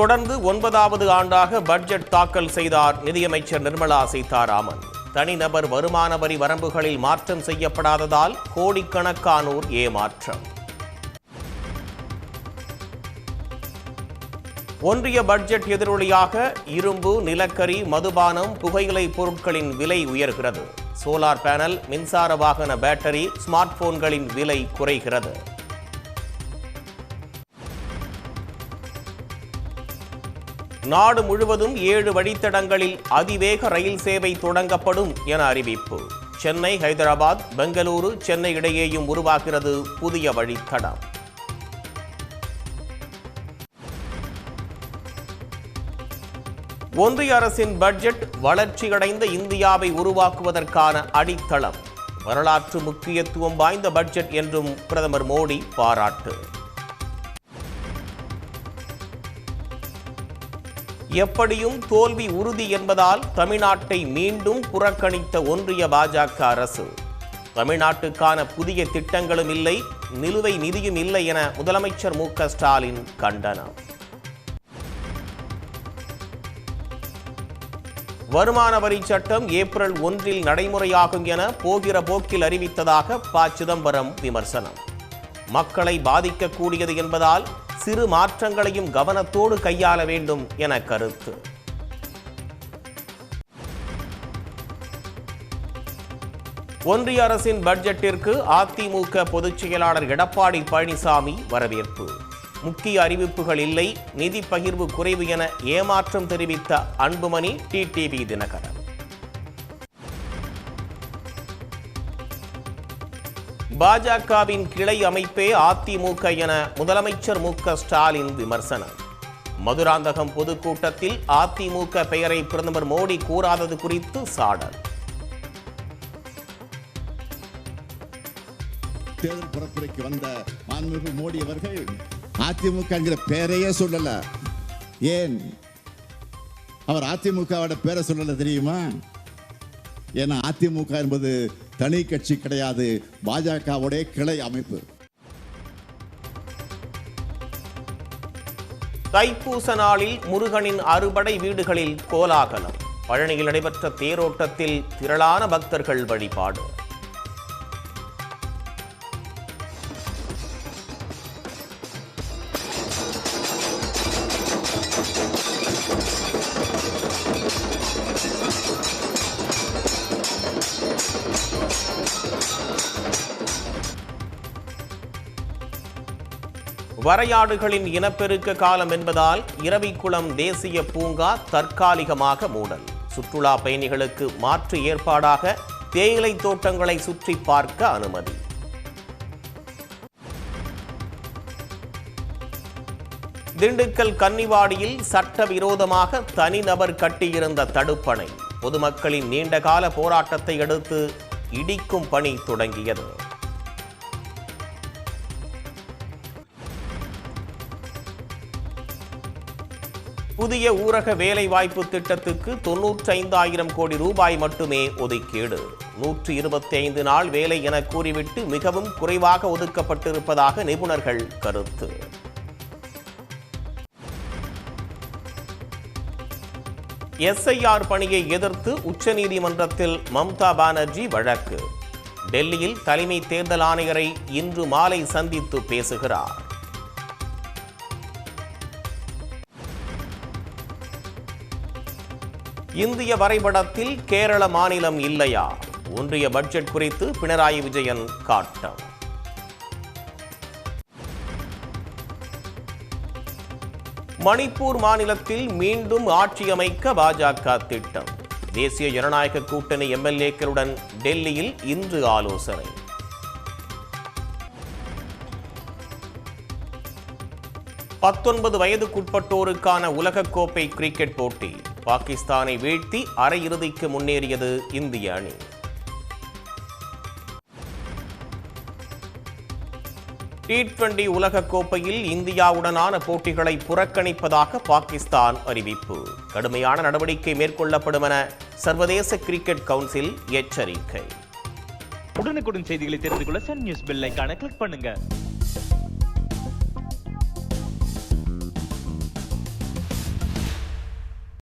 தொடர்ந்து 9வது ஆண்டாக பட்ஜெட் தாக்கல் செய்தார் நிதியமைச்சர் நிர்மலா சீதாராமன். தனிநபர் வருமான வரி வரம்புகளில் மாற்றம் செய்யப்படாததால் கோடிக்கணக்கானோர் ஏமாற்றம். ஒன்றிய பட்ஜெட் எதிரொலியாக இரும்பு, நிலக்கரி, மதுபானம், புகையிலை பொருட்களின் விலை உயர்கிறது. சோலார் பேனல், மின்சார வாகன பேட்டரி, ஸ்மார்ட் போன்களின் விலை குறைகிறது. நாடு முழுவதும் 7 வழித்தடங்களில் அதிவேக ரயில் சேவை தொடங்கப்படும் என அறிவிப்பு. சென்னை, ஹைதராபாத், பெங்களூரு, சென்னை இடையேயும் உருவாகிறது புதிய வழித்தடம். ஒன்றிய அரசின் பட்ஜெட் வளர்ச்சியடைந்த இந்தியாவை உருவாக்குவதற்கான அடித்தளம். வரலாற்று முக்கியத்துவம் வாய்ந்த பட்ஜெட் என்றும் பிரதமர் மோடி பாராட்டு. எப்படியும் தோல்வி உறுதி என்பதால் தமிழ்நாட்டை மீண்டும் புறக்கணித்த ஒன்றிய பாஜக அரசு. தமிழ்நாட்டுக்கான புதிய திட்டங்களும் இல்லை, நிலுவை நிதியும் இல்லை என முதலமைச்சர் மு.க. ஸ்டாலின் கண்டனம். வருமான வரி சட்டம் ஏப்ரல் 1 நடைமுறையாகும் என போகிற போக்கில் அறிவித்ததாக ப. சிதம்பரம் விமர்சனம். மக்களை பாதிக்கக்கூடியது என்பதால் சிறு மாற்றங்களையும் கவனத்தோடு கையாள வேண்டும் என கருத்து. ஒன்றிய அரசின் பட்ஜெட்டிற்கு அதிமுக பொதுச் செயலாளர் எடப்பாடி பழனிசாமி வரவேற்பு. முக்கிய அறிவிப்புகள் இல்லை, நிதி பகிர்வு குறைவு என ஏமாற்றம் தெரிவித்த அன்புமணி, டிடிவி தினகரன். பாஜகவின் கிளை அமைப்பே அதிமுக என முதலமைச்சர் மு.க. ஸ்டாலின் விமர்சனம். மதுராந்தகம் பொதுக்கூட்டத்தில் அதிமுக பெயரை பிரதமர் மோடி கூறாதது குறித்து சாடல். தேர்தல் பரப்புரைக்கு வந்த மாண்புமிகு மோடி அவர்கள் அதிமுக என்கிற பெயரையே சொல்லல. ஏன் அவர் அதிமுகவோட பேரை சொல்லல தெரியுமா? ஏன்னா அதிமுக என்பது தனி கட்சி கிடையாது, பாஜகவுடைய கிளை அமைப்பு. தைப்பூச நாளில் முருகனின் அறுபடை வீடுகளில் கோலாகலம். பழனியில் நடைபெற்ற தேரோட்டத்தில் திரளான பக்தர்கள் வழிபாடு. வரையாடுகளின் இனப்பெருக்க காலம் என்பதால் இரவிக்குளம் தேசிய பூங்கா தற்காலிகமாக மூடல். சுற்றுலா பயணிகளுக்கு மாற்று ஏற்பாடாக தேயிலை தோட்டங்களை சுற்றி பார்க்க அனுமதி. திண்டுக்கல் கன்னிவாடியில் சட்டவிரோதமாக தனிநபர் கட்டியிருந்த தடுப்பணை. பொதுமக்களின் நீண்டகால போராட்டத்தை அடுத்து இடிக்கும் பணி தொடங்கியது. புதிய ஊரக வேலைவாய்ப்பு திட்டத்துக்கு 95,000 கோடி ரூபாய் மட்டுமே ஒதுக்கீடு. 125 நாள் வேலை என கூறிவிட்டு மிகவும் குறைவாக ஒதுக்கப்பட்டிருப்பதாக நிபுணர்கள் கருத்து. SIR பணியை எதிர்த்து உச்சநீதிமன்றத்தில் மம்தா பானர்ஜி வழக்கு. டெல்லியில் தலைமை தேர்தல் ஆணையரை இன்று மாலை சந்தித்து பேசுகிறார். இந்திய வரைபடத்தில் கேரள மாநிலம் இல்லையா? ஒன்றிய பட்ஜெட் குறித்து பினராயி விஜயன் காட்டம். மணிப்பூர் மாநிலத்தில் மீண்டும் ஆட்சி அமைக்க பாஜக திட்டம். தேசிய ஜனநாயக கூட்டணி MLA-க்களுடன் டெல்லியில் இன்று ஆலோசனை. வயதுக்குட்பட்டோருக்கான உலகக்கோப்பை கிரிக்கெட் போட்டி. பாகிஸ்தானை வீழ்த்தி அரையிறுதிக்கு முன்னேறியது இந்திய அணி. T20 உலகக்கோப்பையில் இந்தியாவுடனான போட்டிகளை புறக்கணிப்பதாக பாகிஸ்தான் அறிவிப்பு. கடுமையான நடவடிக்கை மேற்கொள்ளப்படும் என சர்வதேச கிரிக்கெட் கவுன்சில் எச்சரிக்கை. உடனுக்குடன் செய்திகளை தெரிந்து கொள்ள சன் நியூஸ் பெல் ஐகானை கிளிக் பண்ணுங்க.